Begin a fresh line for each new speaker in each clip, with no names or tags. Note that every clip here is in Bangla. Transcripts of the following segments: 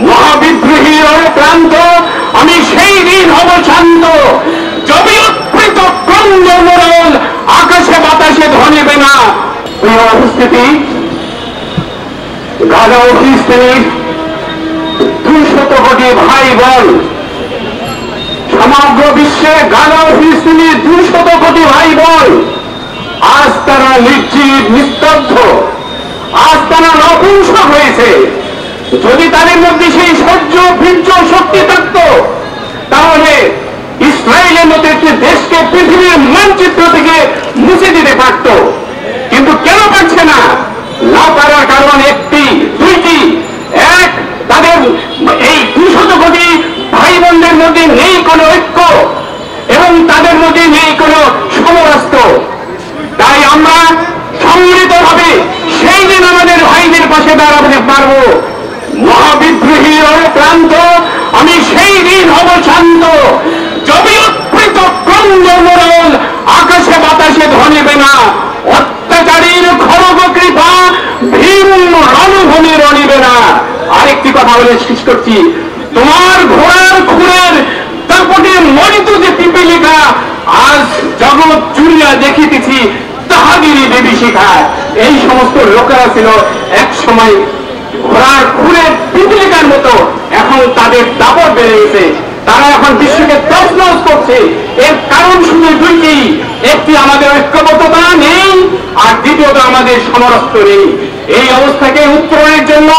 মহাবিদ্রোহী ক্রান্ত আমি সেই দিন হব শান্ত, যদি উৎপৃত ক্রন্দ মোড়ল আকাশে বাতাসে ধনিবে না। প্রিয় উপস্থিতি, গাজা ও ফিলিস্তিনের 200 কোটি ভাই বোন, সমগ্র বিশ্বে গাজা ও ফিলিস্তিনের 200 কোটি ভাই বোন, আজ তারা নির্জীব নিস্তব্ধ, আজ তারা নপুংসক হয়েছে। যদি তাদের মধ্যে সেই সহ্য বীর্য শক্তি থাকত, তাহলে ইসরায়েলের মতো একটি দেশকে পৃথিবীর মানচিত্র থেকে মুছে দিতে পারত। কিন্তু কেন পারছে না? না পারার কারণ একটি দুইটি। এক, তাদের এই 200 কোটি ভাই বোনদের মধ্যে নেই কোনো ঐক্য এবং তাদের মধ্যে নেই কোনো সমরাস্ত্র। তাই আমরা সম্মিলিতভাবে সেই দিন আমাদের ভাইদের পাশে দাঁড়াতে পারবো। মহাবিদ্রোহী ক্রান্ত আমি সেই দিন হব শান্ত, যদি উৎপৃত ক্রন্দ মোড়ল আকাশে বাতাসে ধনিবে না। অত্যাচারীর খড়গ কৃপা ভীম রণভূমি রণিবে না। আরেকটি কথা বলে শেষ করছি, তোমার ঘোড়ার খুঁড়ের তারপরে মরিত যে পিপিলিকা, আজ জগৎ জুড়িয়া দেখিতেছি তাহাদেরই বিভীষিকায়। এই সমস্ত লোকেরা ছিল এক সময় ঘোড়ার খুঁড়ের পিপিলিকার মতো, এখন তাদের দাপট বেড়ে গেছে, তারা এখন বিশ্বকে তছনছ করছে। এর কারণ শুধু দুইটি, একটি আমাদের ঐক্যবদ্ধতা নেই, আর দ্বিতীয়ত আমাদের সমরাস্ত্র নেই। এই অবস্থাকে উত্তরণের জন্য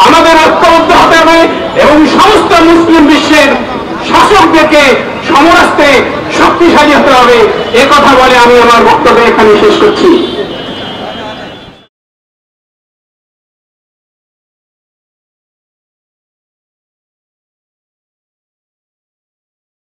আমাদের ঐক্যবদ্ধ হতে হবে এবং সমস্ত মুসলিম বিশ্বের শাসকদেরকে সমরাস্ত্রে শক্তিশালী হতে হবে। এ কথা বলে আমি আমার বক্তব্য এখানে শেষ করছি।